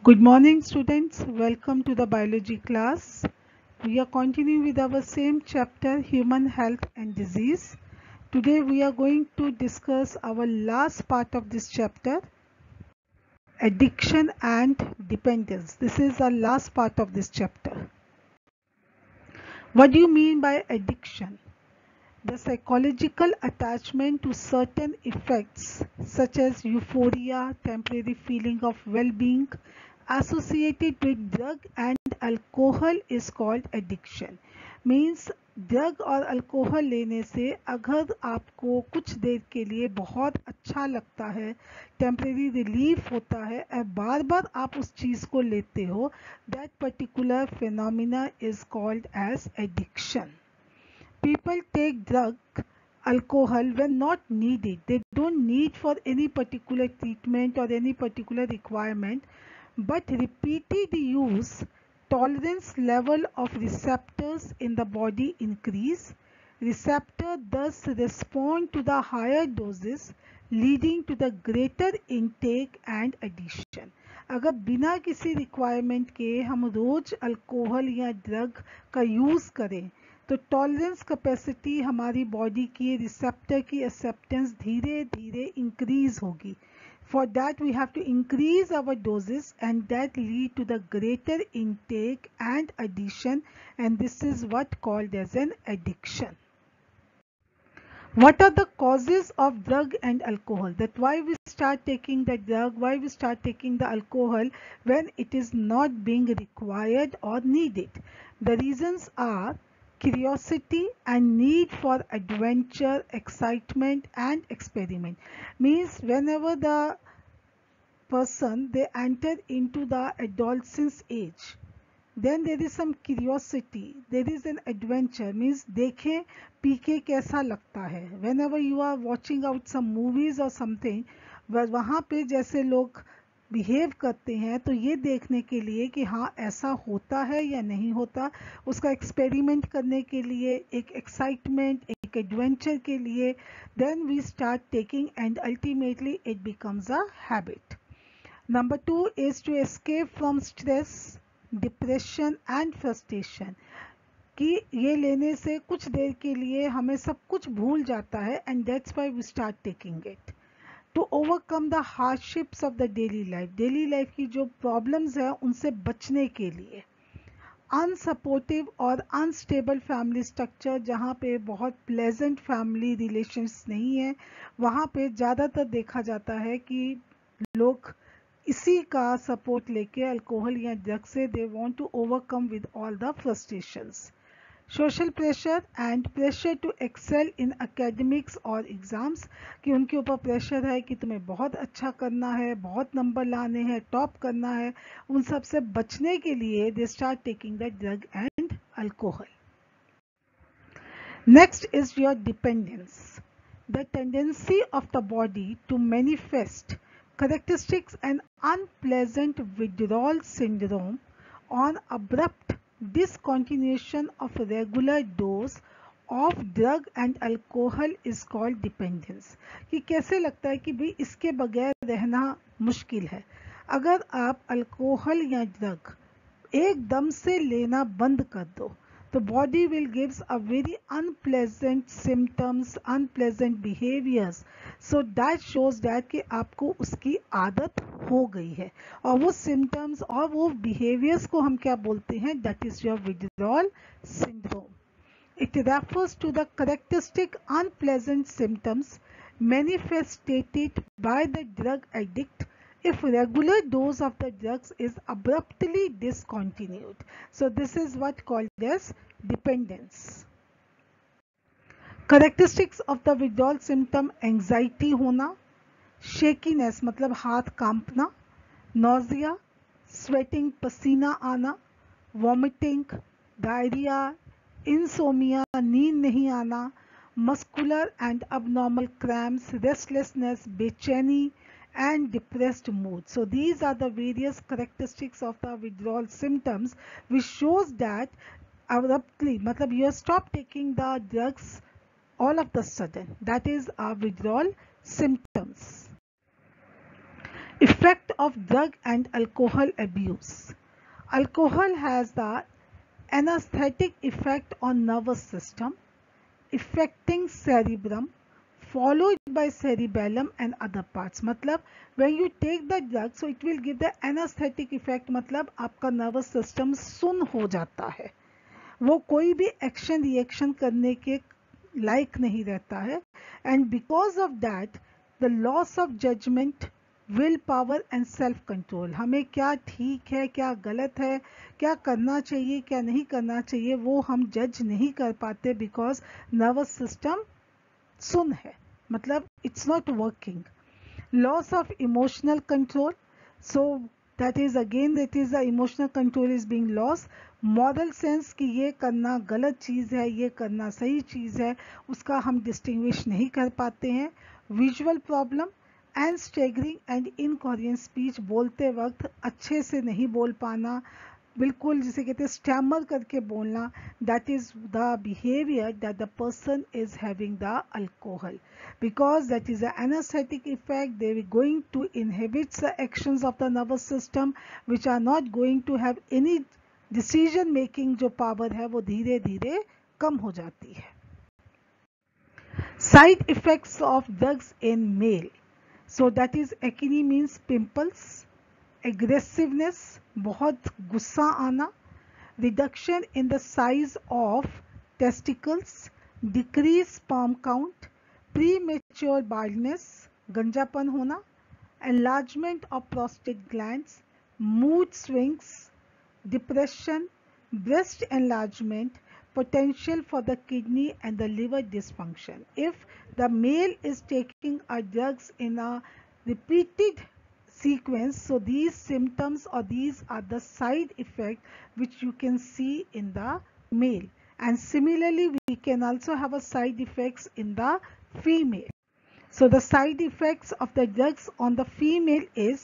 Good morning, students. Welcome to the biology class. We are continuing with our same chapter, Human Health and Disease. Today we are going to discuss our last part of this chapter, addiction and dependence. This is the last part of this chapter. What do you mean by addiction? The psychological attachment to certain effects such as euphoria, temporary feeling of well-being associated with drug and alcohol is called addiction. Means drug और alcohol लेने से अगर आपको कुछ देर के लिए बहुत अच्छा लगता है, टेम्परेरी रिलीफ होता है और बार बार आप उस चीज़ को लेते हो, that particular phenomena is called as addiction. People take drug, alcohol when not needed. They don't need for any particular treatment or any particular requirement, but repeated use, tolerance level of receptors in the body increase. Receptor thus respond to the higher doses, leading to the greater intake and addiction. अगर बिना किसी requirement के हम रोज alcohol या drug का use करें तो टॉलरेंस कैपेसिटी हमारी बॉडी की रिसेप्टर की एक्सेप्टेंस धीरे धीरे इंक्रीज होगी. For that we have to increase our doses and that lead to the greater intake and addition, and this is what called as an addiction. What are the causes of drug and alcohol? That why we start taking the drug, why we start taking the alcohol when it is not being required or needed? The reasons are curiosity and need for adventure, excitement and experiment. Means whenever the person they enter into the adolescence age, then there is some curiosity, there is an adventure. Means देखें P के कैसा लगता है. whenever you are watching out some movies or something, वहाँ पे जैसे लोग behave करते हैं तो ये देखने के लिए कि हाँ ऐसा होता है या नहीं होता, उसका एक्सपेरिमेंट करने के लिए, एक एक्साइटमेंट, एक एडवेंचर के लिए, then we start taking and ultimately it becomes a habit. Number 2 is to escape from stress, depression and frustration. कि ये लेने से कुछ देर के लिए हमें सब कुछ भूल जाता है and that's why we start taking it. To overcome the hardships of the daily life की जो प्रॉब्लम्स है उनसे बचने के लिए. अनसपोर्टिव और अनस्टेबल फैमिली स्ट्रक्चर, जहाँ पे बहुत प्लेजेंट फैमिली रिलेशंस नहीं है, वहाँ पे ज़्यादातर देखा जाता है कि लोग इसी का सपोर्ट लेके अल्कोहल या ड्रग से they want to overcome with all the frustrations. Social pressure and pressure to excel in academics और एग्जाम्स, कि उनके ऊपर प्रेशर है कि तुम्हें बहुत अच्छा करना है, बहुत नंबर लाने हैं, टॉप करना है. उन सब से बचने के लिए they start taking the drug and alcohol. Next is your dependence. The tendency of the body to manifest characteristics and unpleasant withdrawal syndrome on abrupt discontinuation of regular dose of drug and alcohol is called dependence. कि कैसे लगता है कि भाई इसके बगैर रहना मुश्किल है. अगर आप अल्कोहल या ड्रग एकदम से लेना बंद कर दो तो body will gives a very unpleasant symptoms, unpleasant behaviors. So that shows that कि आपको उसकी आदत हो गई है और वो symptoms और वो behaviors को हम क्या बोलते हैं, that is your withdrawal syndrome. It refers to the characteristic unpleasant symptoms manifested by the drug addict if regular dose of the drugs is abruptly discontinued. So this is what called as dependence. Characteristics of the withdrawal symptom: anxiety होना, shakiness मतलब हाथ कांपना, nausea, sweating पसीना आना, vomiting, diarrhea, insomnia नींद नहीं आना, muscular and abnormal cramps, restlessness, बेचैनी and depressed mood. So these are the various characteristics of the withdrawal symptoms which shows that abruptly matlab you stop taking the drugs all of the sudden. That is our withdrawal symptoms. Effect of drug and alcohol abuse. Alcohol has the anesthetic effect on nervous system, affecting cerebrum, followed by cerebellum and other parts. मतलब when you take the drug, so it will give the anesthetic effect, मतलब आपका nervous system सुन हो जाता है, वो कोई भी action reaction करने के लायक नहीं रहता है. And because of that the loss of judgement, will power and self control, हमें क्या ठीक है क्या गलत है, क्या करना चाहिए क्या नहीं करना चाहिए, वो हम जज नहीं कर पाते बिकॉज नर्वस सिस्टम सुन है, मतलब it's not working. Loss of emotional control, so that is the emotional control is being lost. Moral sense कि ये करना गलत चीज़ है ये करना सही चीज़ है, उसका हम डिस्टिंग्विश नहीं कर पाते हैं. Visual problem and staggering and incoherent speech, बोलते वक्त अच्छे से नहीं बोल पाना, बिल्कुल जिसे कहते हैं स्टैमर करके बोलना, that is the behaviour that the person is having the alcohol, because that is an anesthetic effect. They are going to inhibit the actions of the nervous system which are not going to have any decision making, जो power है वो धीरे धीरे कम हो जाती है. Side effects of drugs in male, so that is acne means pimples, aggressiveness बहुत गुस्सा आना, reduction in the size of testicles, decrease sperm count, premature baldness गंजापन होना, enlargement of prostate glands, mood swings, depression, breast enlargement, potential for the kidney and the liver dysfunction. If the male is taking a drugs in a repeated sequence, so these symptoms or these are the side effects which you can see in the male, and similarly we can also have a side effects in the female. So the side effects of the drugs on the female is,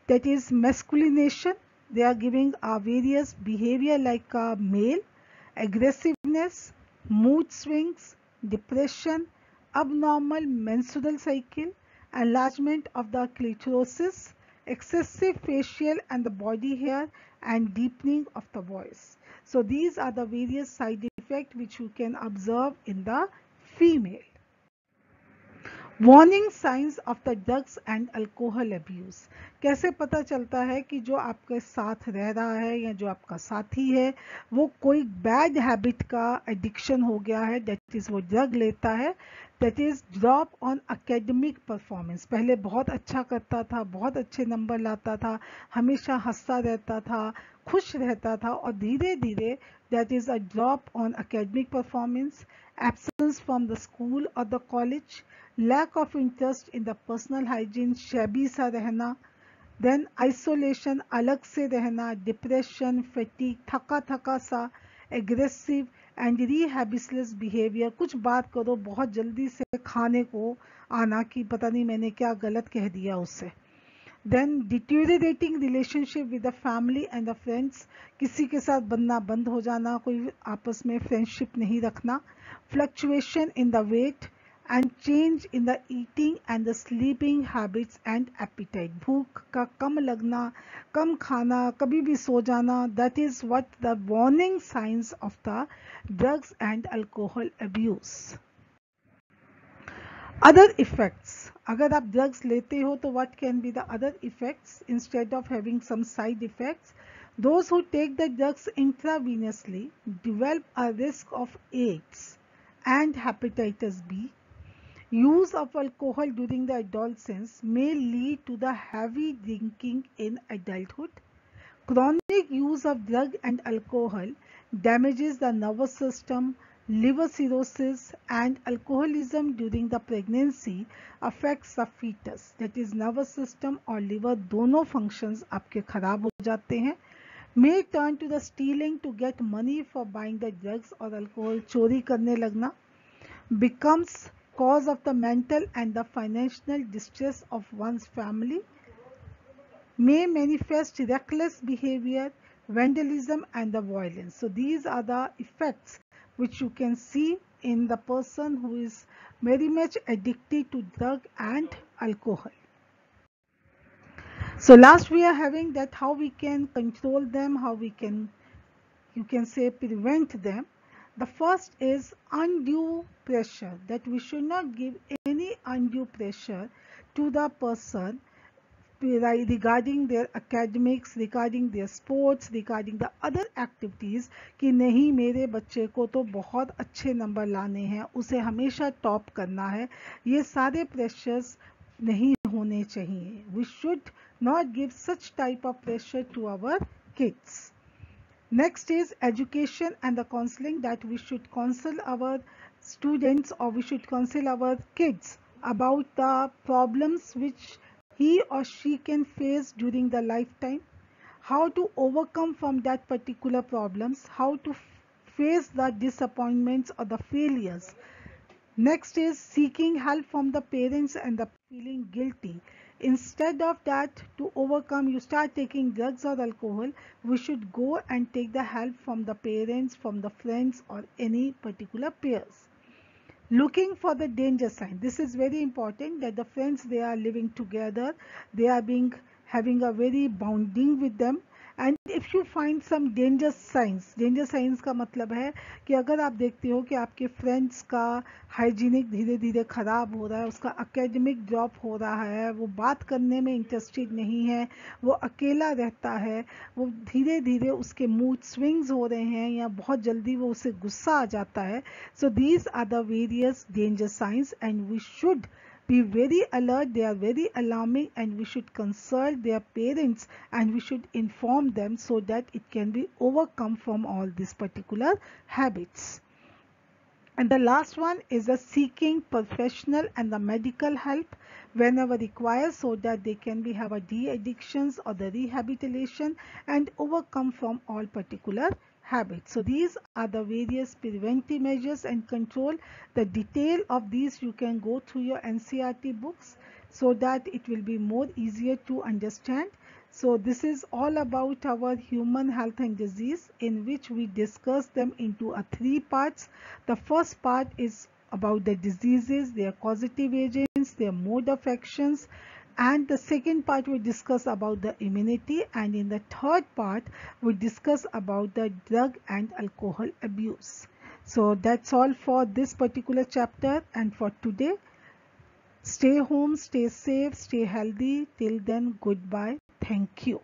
that is masculination, they are giving various behavior like a male, aggressiveness, mood swings, depression, abnormal menstrual cycle, enlargement of the clitoris, excessive facial and the body hair, and deepening of the voice. So these are the various side effects which you can observe in the female. Warning science of the drugs and alcohol abuse. कैसे पता चलता है कि जो आपके साथ रह रहा है या जो आपका साथी है वो कोई बैड हैबिट का एडिक्शन हो गया है, दैट इज वो ड्रग लेता है. That is drop on academic performance, पहले बहुत अच्छा करता था, बहुत अच्छे नंबर लाता था, हमेशा हंसता रहता था, खुश रहता था, और धीरे धीरे that is a drop on academic performance, absence from the school और the college, lack of interest in the personal hygiene, shabby सा रहना, then isolation अलग से रहना, depression, fatigue, थका थका सा, aggressive and rehabitual behavior, कुछ बात करो बहुत जल्दी से खाने को आना कि पता नहीं मैंने क्या गलत कह दिया उससे. Then deteriorating relationship with the family and the friends, किसी के साथ बनना बंद हो जाना, कोई आपस में फ्रेंडशिप नहीं रखना, fluctuation in the weight and change in the eating and the sleeping habits and appetite, भूख का कम लगना, कम खाना, कभी भी सो जाना, that is what the warning signs of the drugs and alcohol abuse. Other effects, अगर आप drugs लेते हो तो what can be the other effects instead of having some side effects? Those who take the drugs intravenously develop a risk of AIDS and hepatitis B. Use of alcohol during the adolescence may lead to the heavy drinking in adulthood. Chronic use of drug and alcohol damages the nervous system, liver cirrhosis, and alcoholism during the pregnancy affects the fetus. That is nervous system और liver दोनों functions आपके खराब हो जाते हैं. May turn to the stealing to get money for buying the drugs or alcohol, चोरी करने लगना. Becomes cause of the mental and the financial distress of one's family. May manifest reckless behavior, vandalism and the violence. So these are the effects which you can see in the person who is very much addicted to drug and alcohol. So last we are having that how we can control them, how we can, you can say, prevent them. The first is undue pressure, that we should not give any undue pressure to the person regarding their academics, regarding their sports, regarding the other activities, कि नहीं मेरे बच्चे को तो बहुत अच्छे number लाने हैं, उसे हमेशा टॉप करना है, ये सारे प्रेशर्स नहीं होने चाहिए. We should not give such type of pressure to our kids. Next is education and the counseling, that we should counsel our students or we should counsel our kids about the problems which he or she can face during the lifetime, how to overcome from that particular problems, how to face the disappointments or the failures. Next is seeking help from the parents and the feeling guilty. Instead of that, to overcome, you start taking drugs or alcohol, we should go and take the help from the parents, from the friends or any particular peers. Looking for the danger sign. This is very important, that the friends, they are living together, they are having a very bonding with them, and if you find some danger signs का मतलब है कि अगर आप देखते हो कि आपके फ्रेंड्स का हाइजीनिक धीरे धीरे खराब हो रहा है, उसका एकेडमिक ड्रॉप हो रहा है, वो बात करने में इंटरेस्टेड नहीं है, वो अकेला रहता है, वो धीरे धीरे उसके मूड स्विंग्स हो रहे हैं या बहुत जल्दी वो उसे गुस्सा आ जाता है. So these are the various danger signs and we should be very alert. They are very alarming and we should consult their parents and we should inform them so that it can be overcome from all these particular habits. And the last one is the seeking professional and the medical help whenever required, so that they can have a de-addictions or the rehabilitation and overcome from all particular habits. So these are the various preventive measures and control. The detail of these you can go through your NCERT books so that it will be more easier to understand. So this is all about our human health and disease, in which we discuss them into three parts. The first part is about the diseases, their causative agents, their mode of actions, and the second part we discuss about the immunity, and in the third part we discuss about the drug and alcohol abuse. So that's all for this particular chapter and for today. Stay home, stay safe, stay healthy. Till then, goodbye. Thank you.